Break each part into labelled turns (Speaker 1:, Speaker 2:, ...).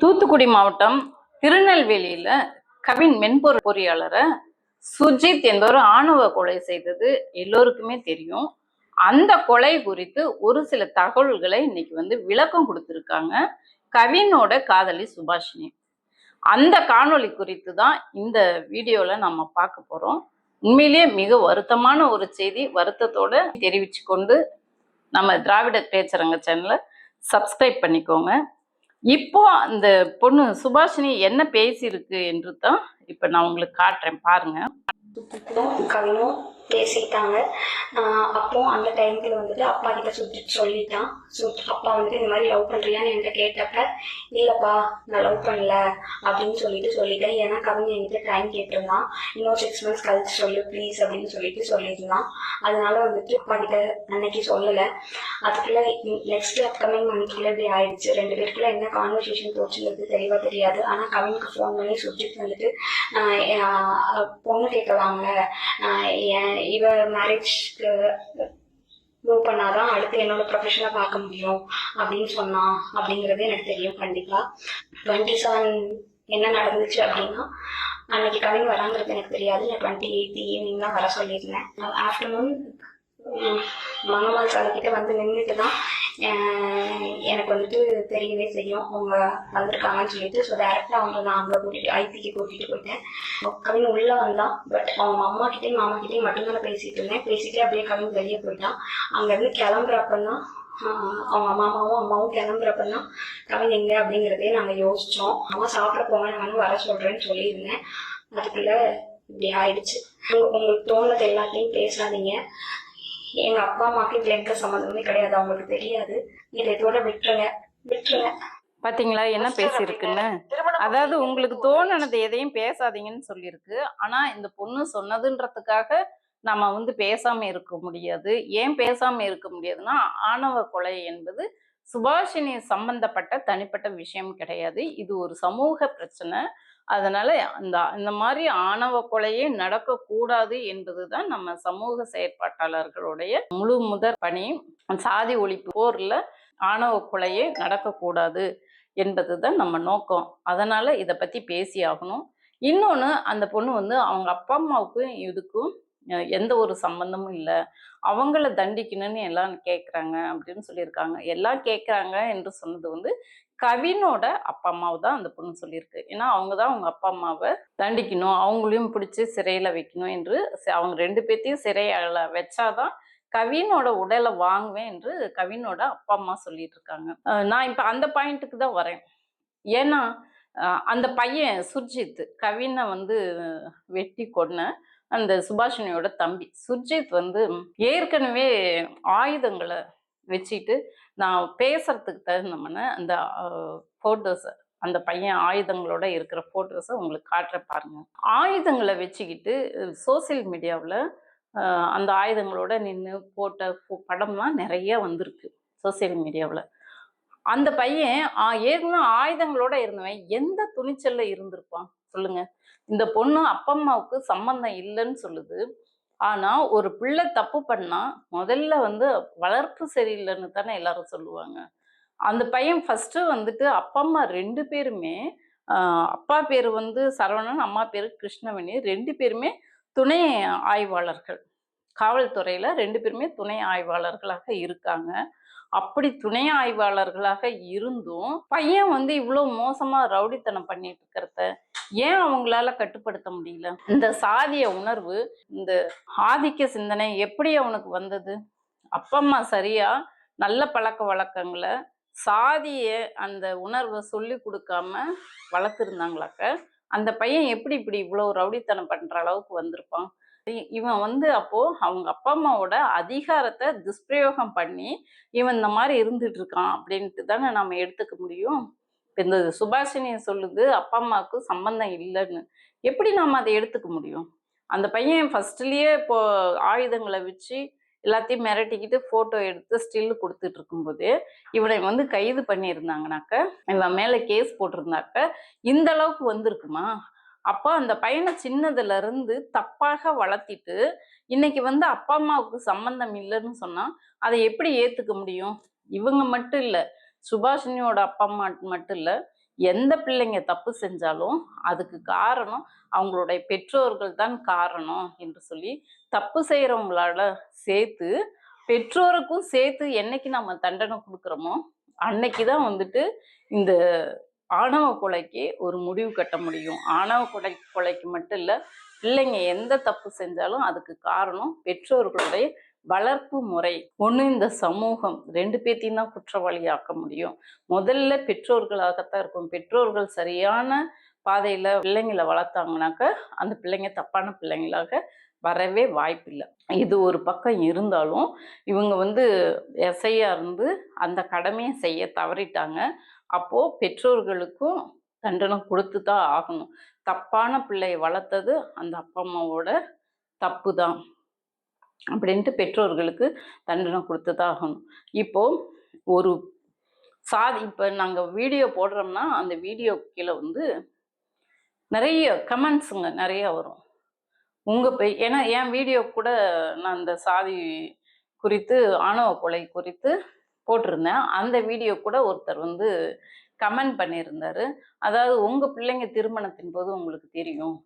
Speaker 1: தூத்துக்குடி மாவட்டம் திருநெல்வேலியில கவின் மென்பொருள் பொறியாளரை சுஜித் என்பவர் ஆணவ கொலை செய்தது எல்லோருக்குமே தெரியும். அந்த கொலை குறித்து ஒரு சில தகவல்களை இன்னைக்கு விளக்கம் கொடுத்திருக்காங்க கவினோட காதலி சுபாஷினி. அந்த காணொளி குறித்து தான் இந்த வீடியோல நம்ம பார்க்க போறோம். உண்மையிலேயே மிக வருத்தமான ஒரு செய்தி, வருத்தத்தோட தெரிவிச்சு கொண்டு நம்ம திராவிட பேச்சரங்க சேனலை சப்ஸ்கிரைப் பண்ணிக்கோங்க. இப்போ அந்த பொண்ணு சுபாஷினி என்ன பேசியிருக்கு என்று தான் இப்போ நான் உங்களுக்கு காட்டுறேன், பாருங்க.
Speaker 2: கவினும் பேசிட்டாங்க. அப்போ அந்த டைம்ல அப்பா கிட்ட சொல்லிட்டான். அப்பா இந்த மாதிரி லவ் பண்றியான்னு என்கிட்ட கேட்டப்ப இல்லப்பா நான் லவ் பண்ணல அப்படின்னு சொல்லிட்டேன். ஏன்னா கவின் என்கிட்ட டைம் கேட்டிருந்தான், இன்னும் 6 months கழிச்சு சொல்லு ப்ளீஸ் அப்படின்னு சொல்லியிருந்தான். அதனால அப்பா கிட்ட அன்னைக்கு சொல்லலை. அதுக்குள்ள நெக்ஸ்ட் அப்கமிங் மந்த்குள்ள இப்படி ஆயிடுச்சு. 2 பேருக்குள்ள என்ன கான்வர்சேஷன் போச்சுங்கிறது தெளிவா தெரியாது. ஆனா கவினுக்கு ஃபோன் பண்ணி சுஜித் பொண்ணு கேட்கலாங்க, இவ மேரேஜ்க்கு மூவ் பண்ணாதான் அடுத்து என்னோட ப்ரொஃபஷனை பார்க்க முடியும் அப்படின்னு சொன்னான் அப்படிங்கிறது எனக்கு தெரியும். கண்டிப்பா 27 என்ன நடந்துச்சு அப்படின்னா, அன்னைக்கு கவின் வராங்கிறது எனக்கு தெரியாது. நான் 28 ஈவினிங் தான் வர சொல்லியிருந்தேன். ஆஃப்டர்நூன் மங்கம்மாள் சாலைக்கிட்ட நின்றுட்டு தான் எனக்கு தெரியவே செய்யும் அவங்க வந்திருக்காங்கன்னு சொல்லிட்டு. ஸோ டேரக்டா நான் அங்கே ஐபிக்கு கூட்டிட்டு போயிட்டேன். கவின் உள்ள வந்தான். பட் அவங்க அம்மா கிட்டையும் மாமா கிட்டையும் மட்டும்தான் பேசிட்டு இருந்தேன். பேசிட்டு அப்படியே கவின் வெளியே போயிட்டான். அங்கேருந்து கிளம்புறப்பதான் அவங்க அம்மாவும் கிளம்புறப்பதான் கவின் எங்க அப்படிங்கிறதே நாங்கள் யோசிச்சோம். அம்மா சாப்பிட போங்க, நானும் வர சொல்றேன்னு சொல்லியிருந்தேன். அதுக்குள்ள இப்படி ஆயிடுச்சு. உங்களுக்கு தோணுது எல்லாத்தையும் பேசாதீங்க. எங்க அப்பா அம்மாக்கு இதுல எந்த சம்மந்தமே கிடையாது, அவங்களுக்கு தெரியாது. இதோட விட்டுருங்க.
Speaker 1: பாத்தீங்களா என்ன பேசியிருக்குன்னு? அதாவது உங்களுக்கு தோணுனது எதையும் பேசாதீங்கன்னு சொல்லியிருக்கு. ஆனா இந்த பொண்ணு சொன்னதுன்றதுக்காக நம்ம பேசாம இருக்க முடியாது. ஏன் பேசாம இருக்க முடியாதுன்னா, ஆணவ கொலை என்பது சுபாஷினி சம்பந்தப்பட்ட தனிப்பட்ட விஷயம் கிடையாது. இது ஒரு சமூக பிரச்சனை. அதனால இந்த மாதிரி ஆணவ கொலையே நடக்கக்கூடாது என்பதுதான் நம்ம சமூக செயற்பாட்டாளர்களுடைய முழு முதற் பணி. சாதி ஒழிப்பு போர்ல ஆணவ கொலையே நடக்கக்கூடாது என்பதுதான் நம்ம நோக்கம். அதனால இதை பத்தி பேசி ஆகணும். இன்னொன்னு, அந்த பொண்ணு அவங்க அப்பா அம்மாவுக்கும் இதுக்கும் எந்த ஒரு சம்பந்தமும் இல்லை, அவங்கள தண்டிக்கணும்னு எல்லாம் கேட்குறாங்க அப்படின்னு சொல்லியிருக்காங்க. எல்லாம் கேட்குறாங்க என்று சொன்னது கவினோட அப்பா அம்மாவை தான் அந்த பொண்ணு சொல்லியிருக்கு. ஏன்னா அவங்க தான் அவங்க அப்பா அம்மாவை தண்டிக்கணும், அவங்களையும் பிடிச்சி சிறையில வைக்கணும் என்று, அவங்க 2 பேர்த்தையும் சிறையில வச்சாதான் கவினோட உடலை வாங்குவேன் என்று கவினோட அப்பா அம்மா சொல்லிட்டு இருக்காங்க. நான் இப்ப அந்த பாயிண்ட்டுக்கு தான் வரேன். ஏன்னா அந்த பையன் சுர்ஜித் கவினை வெட்டி கொன்ன அந்த சுபாஷினியோட தம்பி சுர்ஜித் ஏற்கனவே ஆயுதங்களை வச்சுட்டு நான் பேசுறதுக்கு தகுந்தமான அந்த போட்டோஸ், அந்த பையன் ஆயுதங்களோட இருக்கிற போட்டோஸை உங்களுக்கு காட்டுற பாருங்க. ஆயுதங்களை வச்சுக்கிட்டு சோசியல் மீடியாவில் அந்த ஆயுதங்களோட நின்று போட்ட படம்லாம் நிறைய வந்திருக்கு சோசியல் மீடியாவில். அந்த பையன் ஏற்கனவே ஆயுதங்களோட இருந்தவன் எந்த துணிச்சல்ல இருந்திருப்பான் சொல்லுங்க? இந்த பொண்ணு அப்பா அம்மாவுக்கு சம்பந்தம் இல்லைன்னு சொல்லுது. ஆனா ஒரு பிள்ளை தப்பு பண்ணா முதல்ல வளர்ப்பு சரியில்லைன்னு தானே எல்லாரும் சொல்லுவாங்க. அந்த பையன் ஃபர்ஸ்ட் அப்பா அம்மா 2 பேருமே, அப்பா பேரு சரவணன், அம்மா பேரு கிருஷ்ணவேணி, 2 பேருமே துணை ஆய்வாளர்கள். காவல்துறையில 2 பேருமே துணை ஆய்வாளர்களாக இருக்காங்க. அப்படி துணை ஆய்வாளர்களாக இருந்தும் பையன் இவ்வளவு மோசமா ரவுடித்தனம் பண்ணிட்டு இருக்கிறத ஏன் அவங்களால கட்டுப்படுத்த முடியல? இந்த சாதிய உணர்வு, இந்த ஆதிக்க சிந்தனை எப்படி அவனுக்கு வந்தது? அப்பா அம்மா சரியா நல்ல பழக்க வழக்கங்களை, சாதிய அந்த உணர்வை சொல்லி கொடுக்காம வளர்த்துருந்தாங்களாக்க அந்த பையன் எப்படி இப்படி இவ்வளவு ரவுடித்தனம் பண்ற அளவுக்கு வந்திருப்பான்? இவன் அப்போ அவங்க அப்பா அம்மாவோட அதிகாரத்தை துஷ்பிரயோகம் பண்ணி இவன் இந்த மாதிரி இருந்துட்டு இருக்கான் அப்படின்ட்டு தானே நம்ம எடுத்துக்க முடியும். இந்த சுபாஷினி சொல்லுது அப்பா அம்மாவுக்கு சம்பந்தம் இல்லைன்னு, எப்படி நாம அதை எடுத்துக்க முடியும்? அந்த பையன் ஃபர்ஸ்ட்லயே இப்போ ஆயுதங்களை வச்சு எல்லாத்தையும் மிரட்டிக்கிட்டு போட்டோ எடுத்து ஸ்டில் கொடுத்துட்டு இருக்கும்போது இவனை கைது பண்ணியிருந்தாங்கனாக்க, இவன் மேல கேஸ் போட்டிருந்தாக்க இந்த அளவுக்கு வந்திருக்குமா? அப்போ அந்த பையனை சின்னதுல இருந்து தப்பாக வளர்த்திட்டு இன்னைக்கு அப்பா அம்மாவுக்கு சம்பந்தம் இல்லைன்னு சொன்னா அதை எப்படி ஏத்துக்க முடியும்? இவங்க மட்டும் இல்ல, சுபாஷினியோட அப்பா அம்மா மட்டும் இல்ல, எந்த பிள்ளைங்க தப்பு செஞ்சாலும் அதுக்கு காரணம் அவங்களுடைய பெற்றோர்கள் தான் காரணம் என்று சொல்லி தப்பு செய்யறவங்களால சேர்த்து பெற்றோருக்கும் சேர்த்து என்னைக்கு நம்ம தண்டனை கொடுக்குறோமோ அன்னைக்குதான் வந்துட்டு இந்த ஆணவ கொலைக்கு ஒரு முடிவு கட்ட முடியும். ஆணவ கொலைக்கு மட்டும் இல்ல, பிள்ளைங்க எந்த தப்பு செஞ்சாலும் அதுக்கு காரணம் பெற்றோர்களுடைய வளர்ப்பு முறை. ஒண்ணு இந்த சமூகம், ரெண்டு பேர்த்தையும் தான் குற்றவாளியாக்க முடியும். முதல்ல பெற்றோர்களாகத்தான் இருக்கும். பெற்றோர்கள் சரியான பாதையில பிள்ளைங்களை வளர்த்தாங்கனாக்க அந்த பிள்ளைங்க தப்பான பிள்ளைங்களாக வரவே வாய்ப்பில்லை. இது ஒரு பக்கம் இருந்தாலும் இவங்க வந்து எஸ்ஐயா இருந்து அந்த கடமையை செய்ய தவறிட்டாங்க. அப்போ பெற்றோர்களுக்கும் தண்டனை கொடுத்து தான் ஆகணும். தப்பான பிள்ளையை வளர்த்தது அந்த அப்பா அம்மாவோட தப்பு தான் அப்படின்ட்டு பெற்றோர்களுக்கு தண்டனை கொடுத்து தான் ஆகணும். இப்போ ஒரு இப்போ நாங்கள் வீடியோ போடுறோம்னா அந்த வீடியோ கீழே வந்து நிறைய கமெண்ட்ஸுங்க நிறைய வரும். ஏன்னா என் வீடியோ கூட நான் இந்த சாதி குறித்து ஆணவ கொலை குறித்து போட்டிருந்தேன். அந்த வீடியோ கூட ஒருத்தர் வந்து கமெண்ட் பண்ணியிருந்தாரு. அதாவது உங்க பிள்ளைங்க திருமணத்தின் போது உங்களுக்கு தெரியும்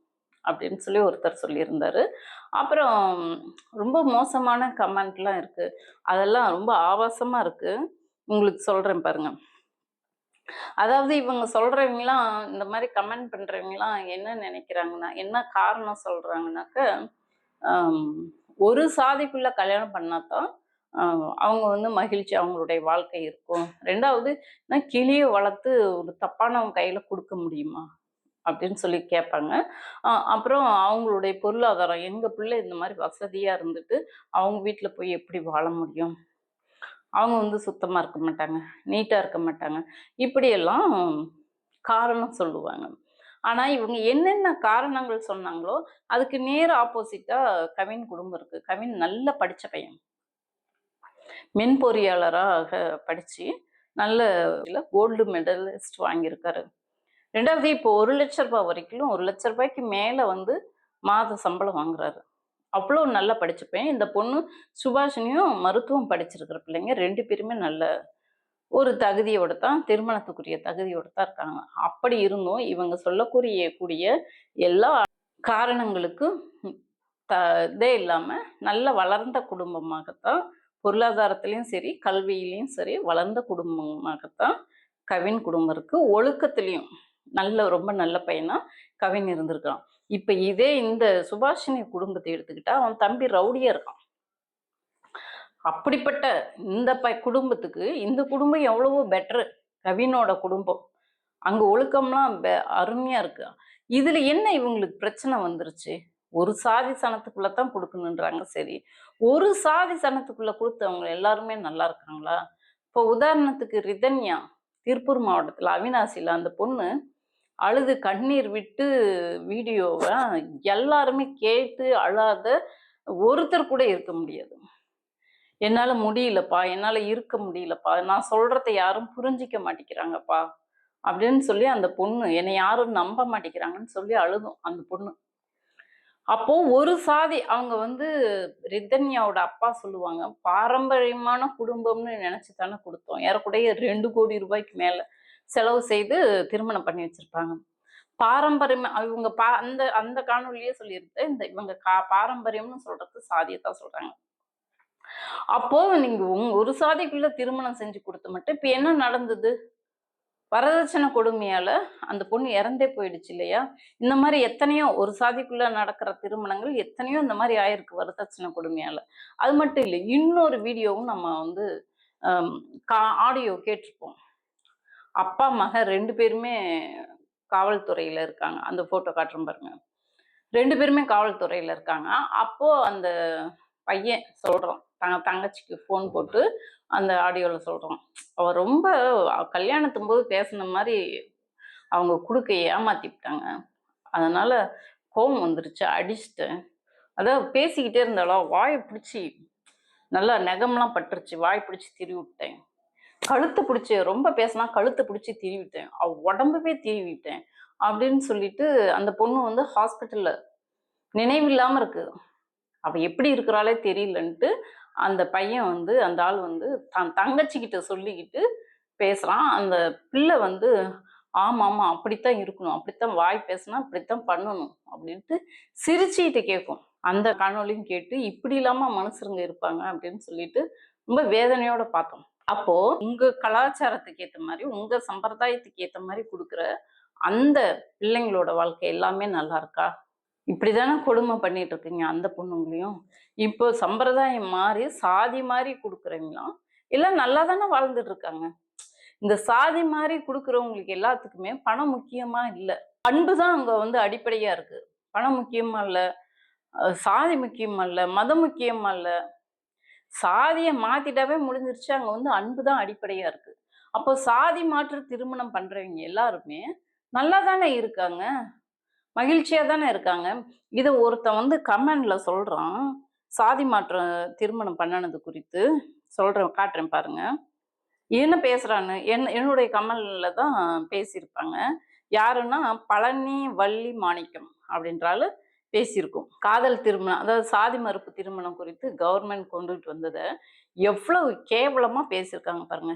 Speaker 1: அப்படின்னு சொல்லி ஒருத்தர் சொல்லியிருந்தாரு. அப்புறம் ரொம்ப மோசமான கமெண்ட்லாம் இருக்கு. அதெல்லாம் ரொம்ப ஆபாசமா இருக்கு. உங்களுக்கு சொல்றேன் பாருங்க. அதாவது இவங்க சொல்றவங்கலாம், இந்த மாதிரி கமெண்ட் பண்றவங்கலாம் என்ன நினைக்கிறாங்கன்னா, என்ன காரணம் சொல்றாங்கன்னாக்க, ஒரு சாதிக்குள்ள கல்யாணம் பண்ணாதான் அவங்க வந்து மகிழ்ச்சி, அவங்களுடைய வாழ்க்கை இருக்கும். ரெண்டாவது, கிளியை வளர்த்து ஒரு தப்பானவங்க கையில கொடுக்க முடியுமா அப்படின்னு சொல்லி கேட்பாங்க. அப்புறம் அவங்களுடைய பொருளாதாரம், எங்க பிள்ளை இந்த மாதிரி வசதியா இருந்துட்டு அவங்க வீட்டுல போய் எப்படி வாழ முடியும், அவங்க வந்து சுத்தமா இருக்க மாட்டாங்க, நீட்டா இருக்க மாட்டாங்க, இப்படியெல்லாம் காரணம் சொல்லுவாங்க. ஆனா இவங்க என்னென்ன காரணங்கள் சொன்னாங்களோ அதுக்கு நேர் ஆப்போசிட்டா கவின் குடும்பம் இருக்கு. கவின் நல்ல படிச்ச பையன், மென்பொறியாளராக படிச்சு நல்ல கோல்டு மெடலிஸ்ட் வாங்கியிருக்காரு. ரெண்டாவது இப்போ 1 லட்ச ரூபாய் வரைக்கும், 1 லட்ச ரூபாய்க்கு மேல வந்து மாத சம்பளம் வாங்குறாரு. அவ்வளோ நல்லா படிச்சுப்பேன். இந்த பொண்ணு சுபாஷினியும் மருத்துவம் படிச்சிருக்கிற பிள்ளைங்க, 2 பேருமே நல்ல ஒரு தகுதியோட தான், திருமணத்துக்குரிய தகுதியோட தான் இருக்காங்க. அப்படி இருந்தும் இவங்க சொல்லக்கூடிய எல்லா காரணங்களுக்கும் இதே இல்லாம நல்ல வளர்ந்த குடும்பமாகத்தான், பொருளாதாரத்திலையும் சரி கல்வியிலையும் சரி வளர்ந்த குடும்பமாகத்தான் கவின் குடும்பம் இருக்கு. ஒழுக்கத்திலையும் ரொம்ப நல்ல பையனா கவின் இருந்திருக்கான். இப்ப இதே இந்த சுபாஷினி குடும்பத்தை எடுத்துக்கிட்டா அவன் தம்பி ரவுடியா இருக்கான். அப்படிப்பட்ட இந்த குடும்பத்துக்கு இந்த குடும்பம் எவ்வளவோ பெட்ரு. கவினோட குடும்பம் அங்க ஒழுக்கம்லாம் அருமையா இருக்கு. இதுல என்ன இவங்களுக்கு பிரச்சனை வந்துருச்சு? ஒரு சாதி சனத்துக்குள்ளதான் கொடுக்கணுன்றாங்க. சரி, ஒரு சாதி சனத்துக்குள்ள கொடுத்தவங்க எல்லாருமே நல்லா இருக்காங்களா? இப்போ உதாரணத்துக்கு ரிதன்யா, திருப்பூர் மாவட்டத்துல அவினாசியில அந்த பொண்ணு அழுது கண்ணீர் விட்டு வீடியோவை எல்லாருமே கேட்டு அழாத ஒருத்தர் கூட இருக்க முடியாது. என்னால முடியலப்பா, என்னால இருக்க முடியலப்பா, நான் சொல்றதை யாரும் புரிஞ்சிக்க மாட்டேங்கிறாங்கப்பா அப்படின்னு சொல்லி அந்த பொண்ணு, என்னை யாரும் நம்ப மாட்டேங்கிறாங்கன்னு சொல்லி அழுதும் அந்த பொண்ணு. அப்போ ஒரு சாதி, அவங்க வந்து ரிதன்யாவோட அப்பா சொல்லுவாங்க, பாரம்பரியமான குடும்பம்னு நினைச்சு தானே கொடுத்தோம். ஏறக்குறைய 2 கோடி ரூபாய்க்கு மேல செலவு செய்து திருமணம் பண்ணி வச்சிருப்பாங்க. பாரம்பரியம் இவங்க அந்த அந்த காணொலியே சொல்லியிருக்கு. இவங்க பாரம்பரியம்னு சொல்றது சாதியத்தான் சொல்றாங்க. அப்போ நீங்க ஒரு சாதிக்குள்ள திருமணம் செஞ்சு கொடுத்து மட்டும் இப்ப என்ன நடந்தது? வரதட்சணை கொடுமையால அந்த பொண்ணு இறந்தே போயிடுச்சு இல்லையா? இந்த மாதிரி எத்தனையோ ஒரு சாதிக்குள்ள நடக்கிற திருமணங்கள் எத்தனையோ இந்த மாதிரி ஆயிருக்கு வரதட்சணை கொடுமையால. அது மட்டும் இல்லை, இன்னொரு வீடியோவும் நம்ம வந்து ஆடியோ கேட்டிருப்போம். அப்பா மக 2 பேருமே காவல்துறையில இருக்காங்க. அந்த போட்டோ காட்டுறோம் பாருங்க. 2 பேருமே காவல்துறையில இருக்காங்க. அப்போ அந்த பையன் சொல்றான், தங்கச்சிக்கு ஃபோன் போட்டு அந்த ஆடியோல சொல்றான், அவ ரொம்ப கல்யாணத்தும் போது பேசின மாதிரி அவங்க குடுக்க ஏமாத்திட்டாங்க, அதனால கோபம் வந்துருச்சு, அடிச்சிட்டேன். அதாவது பேசிக்கிட்டே இருந்தாலும் வாயை பிடிச்சி நல்லா நெகம்லாம் பட்டுருச்சு, வாய் பிடிச்சி திரி விட்டேன், கழுத்தை பிடிச்சி, ரொம்ப பேசினா கழுத்தை பிடிச்சி திரிவிட்டேன், அவ உடம்பவே திரிவிட்டேன் அப்படின்னு சொல்லிட்டு அந்த பொண்ணு வந்து ஹாஸ்பிட்டல்ல நினைவில்லாம இருக்கு, அவ எப்படி இருக்கிறாளே தெரியலன்ட்டு அந்த பையன் வந்து, அந்த ஆள் வந்து தான் தங்கச்சிக்கிட்ட சொல்லிக்கிட்டு பேசுறான். அந்த பிள்ளை வந்து ஆமா ஆமா அப்படித்தான் இருக்கணும், அப்படித்தான் வாய் பேசினா அப்படித்தான் பண்ணணும் அப்படின்ட்டு சிரிச்சுட்டு கேட்கும். அந்த காணொளியும் கேட்டு இப்படி இல்லாம மனுஷருங்க இருப்பாங்க அப்படின்னு சொல்லிட்டு ரொம்ப வேதனையோட பார்த்தோம். அப்போ உங்க கலாச்சாரத்துக்கு ஏத்த மாதிரி, உங்க சம்பிரதாயத்துக்கு ஏத்த மாதிரி கொடுக்குற அந்த பிள்ளைங்களோட வாழ்க்கை எல்லாமே நல்லா இருக்கா? இப்படிதானே கொடுமை பண்ணிட்டு இருக்கீங்க அந்த பொண்ணுங்களையும். இப்போ சம்பிரதாயம் மாறி சாதி மாறி கொடுக்குறீங்களாம், எல்லாம் நல்லா தானே வாழ்ந்துட்டு இருக்காங்க. இந்த சாதி மாறி கொடுக்குறவங்களுக்கு எல்லாத்துக்குமே பணம் முக்கியமா இல்ல. அன்பு தான் அங்க வந்து அடிப்படையா இருக்கு. பணம் முக்கியமா இல்ல, சாதி முக்கியமா இல்ல, மதம் முக்கியமா இல்ல. சாதிய மாத்திட்டாவே முடிஞ்சிருச்சு. அங்க வந்து அன்பு தான் அடிப்படையா இருக்கு. அப்போ சாதி மாற்று திருமணம் பண்றவங்க எல்லாருமே நல்லா தானே இருக்காங்க, மகிழ்ச்சியா தானே இருக்காங்க. இத ஒருத்தன் வந்து கமெண்ட்ல சொல்றான், சாதி மாற்ற திருமணம் பண்ணுனது குறித்து. சொல்றேன், காட்டுறேன் பாருங்க. என்ன பேசுறான்னு என்னுடைய கமல்ல தான் பேசியிருப்பாங்க. யாருன்னா பழனி வள்ளி மாணிக்கம் அப்படின்ற ஆளு பேசியிருக்கோம். காதல் திருமணம், அதாவது சாதி மறுப்பு திருமணம் குறித்து கவர்மெண்ட் கொண்டுட்டு வந்ததை எவ்வளவு கேவலமா பேசியிருக்காங்க பாருங்க.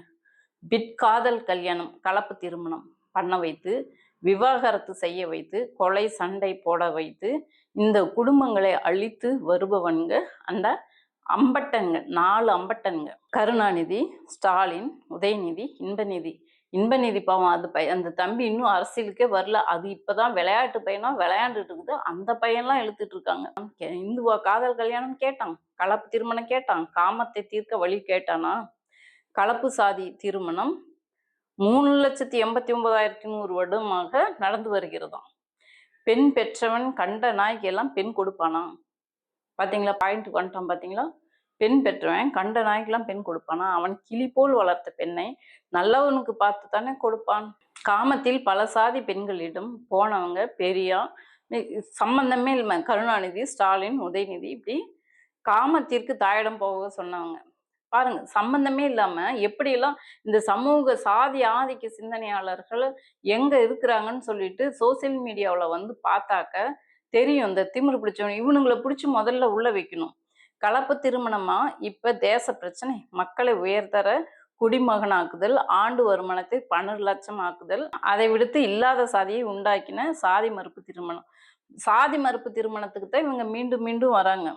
Speaker 1: காதல் கல்யாணம், கலப்பு திருமணம் பண்ண வைத்து, விவாகரத்து செய்ய வைத்து, கொலை சண்டை போட வைத்து, இந்த குடும்பங்களை அழித்து வருபவன்க அந்த அம்பட்டன்க, 4 அம்பட்டன்க. கருணாநிதி, ஸ்டாலின், உதயநிதி, இன்பநிதி. இன்பநிதி பாவம், அது அந்த தம்பி இன்னும் அரசியலுக்கே வரல. அது இப்பதான் விளையாட்டு பையனா விளையாண்டுட்டு இருக்குது. அந்த பையன்லாம் இழுத்துட்டு இருக்காங்க. இந்துவா காதல் கல்யாணம் கேட்டான், கலப்பு திருமணம் கேட்டான், காமத்தை தீர்க்க வழி கேட்டானா? கலப்பு சாதி திருமணம் 3,89,100 வருடமாக நடந்து வருகிறதாம். பெண் பெற்றவன் கண்ட நாய்க்கு எல்லாம் பெண் கொடுப்பானா? பாத்தீங்களா, பாயிண்ட் வந்துட்டான் பாத்தீங்களா? பெண் பெற்றவன் கண்ட நாய்க்கெல்லாம் பெண் கொடுப்பானா? அவன் கிளி போல் வளர்த்த பெண்ணை நல்லவனுக்கு பார்த்து தானே கொடுப்பான். காமத்தில் பல சாதி பெண்களிடம் போனவங்க பெரியா, சம்பந்தமே இல்லை. கருணாநிதி, ஸ்டாலின், உதயநிதி இப்படி காமத்திற்கு தாயிடம் போக சொன்னவங்க பாருங்க. சம்பந்தமே இல்லாம எப்படியெல்லாம் இந்த சமூக சாதி ஆதிக்க சிந்தனையாளர்கள் எங்க இருக்கிறாங்கன்னு சொல்லிட்டு சோசியல் மீடியாவில் வந்து பார்த்தாக்க தெரியும். இந்த திமிரு பிடிச்சவங்க இவனுங்களை பிடிச்சி முதல்ல உள்ள வைக்கணும். கலப்பு திருமணமா இப்ப தேச பிரச்சனை, மக்களை உயர்தர குடிமகனாக்குதல், ஆண்டு வருமானத்தை 12 லட்சம் ஆக்குதல், அதை விடுத்து இல்லாத சாதியை உண்டாக்கின சாதி மறுப்பு திருமணம். சாதி மறுப்பு திருமணத்துக்கு தான் இவங்க மீண்டும் மீண்டும் வராங்க.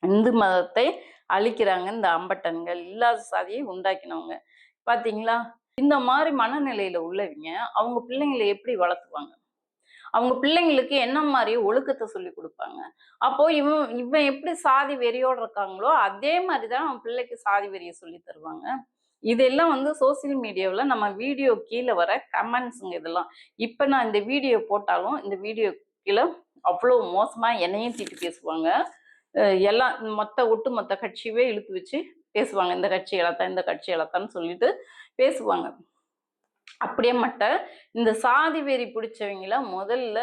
Speaker 1: இந்து மதத்தை அழிக்கிறாங்க இந்த அம்பட்டன்கள், இல்லாத சாதியை உண்டாக்கினவங்க. பாத்தீங்களா? இந்த மாதிரி மனநிலையில உள்ளவங்க அவங்க பிள்ளைங்களை எப்படி வளர்த்துவாங்க? அவங்க பிள்ளைங்களுக்கு என்ன மாதிரி ஒழுக்கத்தை சொல்லி கொடுப்பாங்க? அப்போ இவன் இவன் எப்படி சாதி வெறியோட இருக்காங்களோ அதே மாதிரிதான் அவன் பிள்ளைக்கு சாதி வெறியை சொல்லி தருவாங்க. இதெல்லாம் வந்து சோசியல் மீடியாவில் நம்ம வீடியோ கீழே வர கமெண்ட்ஸுங்க இதெல்லாம். இப்போ நான் இந்த வீடியோ போட்டாலும் இந்த வீடியோ கீழே அவ்வளோ மோசமா என்னையும் திட்டி பேசுவாங்க. எல்லாம் ஒட்டுமொத்த கட்சியவே இழுத்து வச்சு பேசுவாங்க. இந்த கட்சி இழத்தான், இந்த கட்சி இழத்தான்னு சொல்லிட்டு பேசுவாங்க. அப்படியே இந்த சாதி வெறி பிடிச்சவங்கள முதல்ல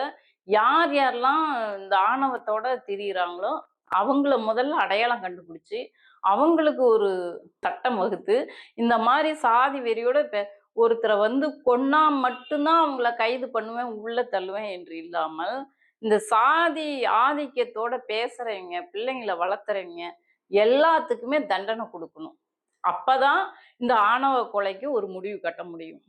Speaker 1: யார் யாரெல்லாம் இந்த ஆணவத்தோட திரியிறாங்களோ அவங்கள முதல்ல அடையாளம் கண்டுபிடிச்சு அவங்களுக்கு ஒரு சட்டம் வகுத்து, இந்த மாதிரி சாதி வெறியோட ஒருத்தரை வந்து கொன்னா மட்டும்தான் அவங்கள கைது பண்ணுவேன், உள்ள தள்ளுவேன் என்று இல்லாமல், இந்த சாதி ஆதிக்கத்தோட பேசுறவங்க, பிள்ளைங்களை வளர்த்துறவங்க எல்லாத்துக்குமே தண்டனை கொடுக்கணும். அப்பதான் இந்த ஆணவ கொலைக்கு ஒரு முடிவு கட்ட முடியும்.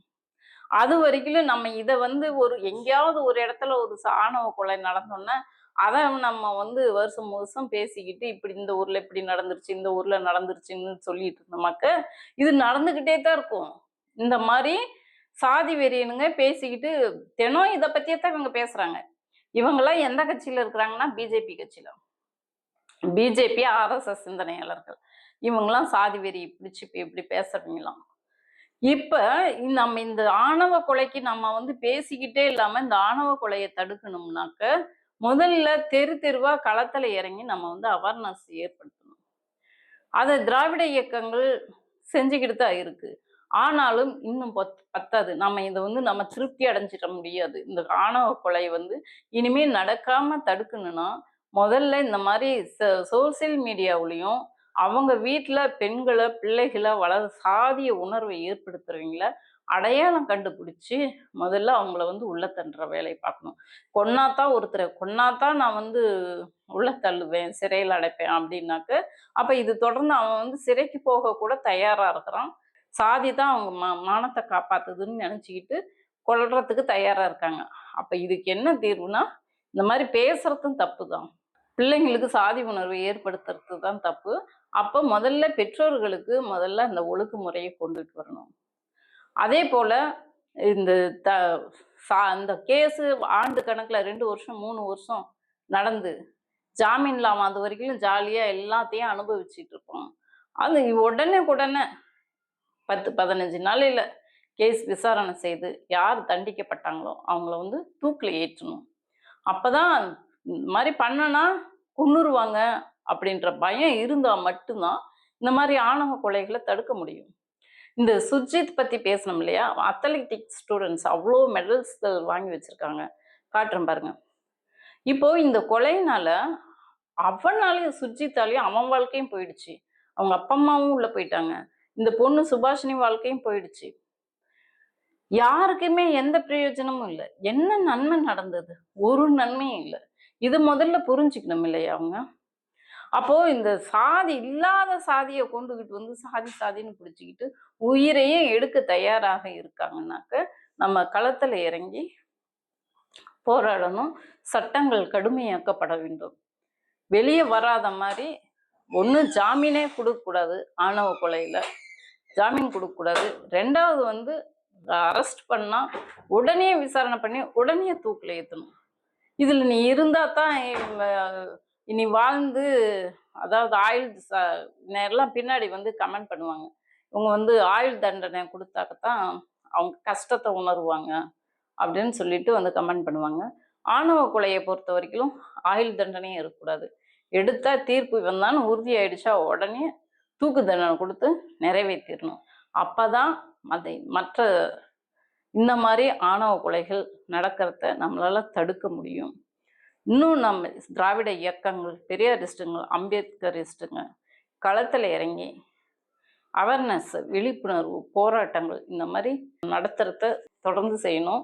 Speaker 1: அது வரைக்கும் நம்ம இதை வந்து எங்கேயாவது ஒரு இடத்துல ஒரு ஆணவ கொலை நடந்தோன்னா அதை நம்ம வந்து வருஷம் வருஷம் பேசிக்கிட்டு இப்படி இந்த ஊர்ல இப்படி நடந்துருச்சு, இந்த ஊர்ல நடந்துருச்சுன்னு சொல்லிட்டு இருந்தோமாக்க இது நடந்துகிட்டே தான் இருக்கும். இந்த மாதிரி சாதி வெறியனுங்க பேசிக்கிட்டு தினம் இதை பத்தியே தான் இவங்க பேசுறாங்க. இவங்கெல்லாம் எந்த கட்சியில இருக்கிறாங்கன்னா பிஜேபி கட்சியில. பிஜேபி RSS சிந்தனையாளர்கள் இவங்கெல்லாம் சாதி வெறி பிடிச்சு இப்படி பேசுறவங்களாம். இப்ப நம்ம இந்த ஆணவ கொலைக்கு நம்ம வந்து பேசிக்கிட்டே இல்லாம இந்த ஆணவ கொலையை தடுக்கணும்னாக்க முதல்ல தெருவா களத்துல இறங்கி நம்ம வந்து அவேர்னஸ் ஏற்படுத்தணும். அதை திராவிட இயக்கங்கள் செஞ்சுக்கிட்டு தான் இருக்கு. ஆனாலும் இன்னும் பத்தாது. நம்ம இதை வந்து நம்ம திருப்தி அடைஞ்சிட முடியாது. இந்த ஆணவ கொலை வந்து இனிமே நடக்காம தடுக்கணும்னா முதல்ல இந்த மாதிரி சோசியல் மீடியாவிலையும் அவங்க வீட்டுல பெண்களை பிள்ளைகளை சாதிய உணர்வை ஏற்படுத்துறவங்கள அடையாளம் கண்டுபிடிச்சு முதல்ல அவங்கள வந்து உள்ள தள்ளுற வேலையை பார்க்கணும். கொன்னாத்தான் நான் வந்து உள்ள தள்ளுவேன், சிறையில் அடைப்பேன் அப்படின்னாக்க அப்ப இது தொடர்ந்து அவன் வந்து சிறைக்கு போக கூட தயாரா இருக்கிறான். சாதி தான் அவங்க மானத்தை காப்பாத்துதுன்னு நினைச்சுக்கிட்டு கொல்றதுக்கு தயாரா இருக்காங்க. அப்ப இதுக்கு என்ன தீர்வுனா, இந்த மாதிரி பேசுறதும் தப்பு தான். பிள்ளைங்களுக்கு சாதி உணர்வை ஏற்படுத்துறது தான் தப்பு. அப்ப முதல்ல பெற்றோர்களுக்கு முதல்ல அந்த ஒழுங்குமுறையை கொண்டுட்டு வரணும். அதே போல இந்த த அந்த கேஸு ஆண்டு கணக்குல 2 வருஷம் 3 வருஷம் நடந்து ஜாமீன் இல்லாம அது வரைக்கும் ஜாலியா எல்லாத்தையும் அனுபவிச்சுட்டு இருப்போம். அது உடனே 10, 15 நாளையில கேஸ் விசாரணை செய்து யார் தண்டிக்கப்பட்டாங்களோ அவங்கள வந்து தூக்குல ஏற்றணும். அப்பதான் இந்த மாதிரி பண்ணனா கொன்னுருவாங்க அப்படின்ற பயம் இருந்தா மட்டும்தான் இந்த மாதிரி ஆணவ கொலைகளை தடுக்க முடியும். இந்த சுர்ஜித் பத்தி பேசணும் இல்லையா, அத்லெட்டிக் ஸ்டூடெண்ட்ஸ் அவ்வளோ மெடல்ஸ் வாங்கி வச்சிருக்காங்க, காட்டுறேன் பாருங்க. இப்போ இந்த கொலையினால அவனாலையும் சுர்ஜித்தாலையும் அவன் வாழ்க்கையும் போயிடுச்சு, அவங்க அப்பா அம்மாவும் உள்ள போயிட்டாங்க, இந்த பொண்ணு சுபாஷினி வாழ்க்கையும் போயிடுச்சு. யாருக்குமே எந்த பிரயோஜனமும் இல்லை. என்ன நன்மை நடந்தது? ஒரு நன்மையும் இல்லை. இது முதல்ல புரிஞ்சுக்கணும் இல்லையா அவங்க. அப்போ இந்த சாதி இல்லாத சாதியை கொண்டுகிட்டு வந்து சாதி சாதின்னு பிடிச்சிக்கிட்டு உயிரையே எடுக்க தயாராக இருக்காங்கன்னாக்க நம்ம களத்துல இறங்கி போராடணும். சட்டங்கள் கடுமையாக்கப்பட வேண்டும். வெளியே வராத மாதிரி ஒண்ணு ஜாமீனே கொடுக்கக்கூடாது, ஆணவ கொலையில ஜாமீன் கொடுக்கக்கூடாது. ரெண்டாவது வந்து அரெஸ்ட் பண்ணா உடனே விசாரணை பண்ணி உடனே தூக்கில் ஏற்றணும். இதுல நீ இருந்தா தான் இனி வாழ்ந்து, அதாவது ஆயுள் நேரெல்லாம் பின்னாடி வந்து கமெண்ட் பண்ணுவாங்க, இவங்க வந்து ஆயுள் தண்டனை கொடுத்தாக்கத்தான் அவங்க கஷ்டத்தை உணருவாங்க அப்படின்னு சொல்லிட்டு வந்து கமெண்ட் பண்ணுவாங்க. ஆணவ கொலையை பொறுத்த வரைக்கும் ஆயுள் தண்டனையும் இருக்கக்கூடாது. எடுத்தா தீர்ப்பு வந்தான்னு உறுதி ஆயிடுச்சா உடனே தூக்கு தண்டனை கொடுத்து நிறைவேற்றிடணும். அப்பதான் மற்ற இந்த மாதிரி ஆணவ கொலைகள் நடக்கிறத நம்மளால தடுக்க முடியும். இன்னும் நம்ம திராவிட இயக்கங்கள், பெரியாரிஸ்டுங்க, அம்பேத்கரிஸ்டுங்க களத்தில் இறங்கி அவேர்னஸ், விழிப்புணர்வு போராட்டங்கள் இந்த மாதிரி நடத்துறத தொடர்ந்து செய்யணும்.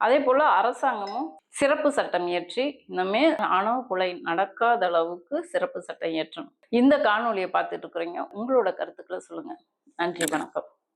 Speaker 1: அதே போல் அரசாங்கமும் சிறப்பு சட்டம் இயற்றி இனிமே ஆணவ கொலை நடக்காத அளவுக்கு சிறப்பு சட்டம் இயற்றணும். இந்த காணொலியை பார்த்துட்டு இருக்கிறீங்க, உங்களோட கருத்துக்களை சொல்லுங்க. நன்றி, வணக்கம்.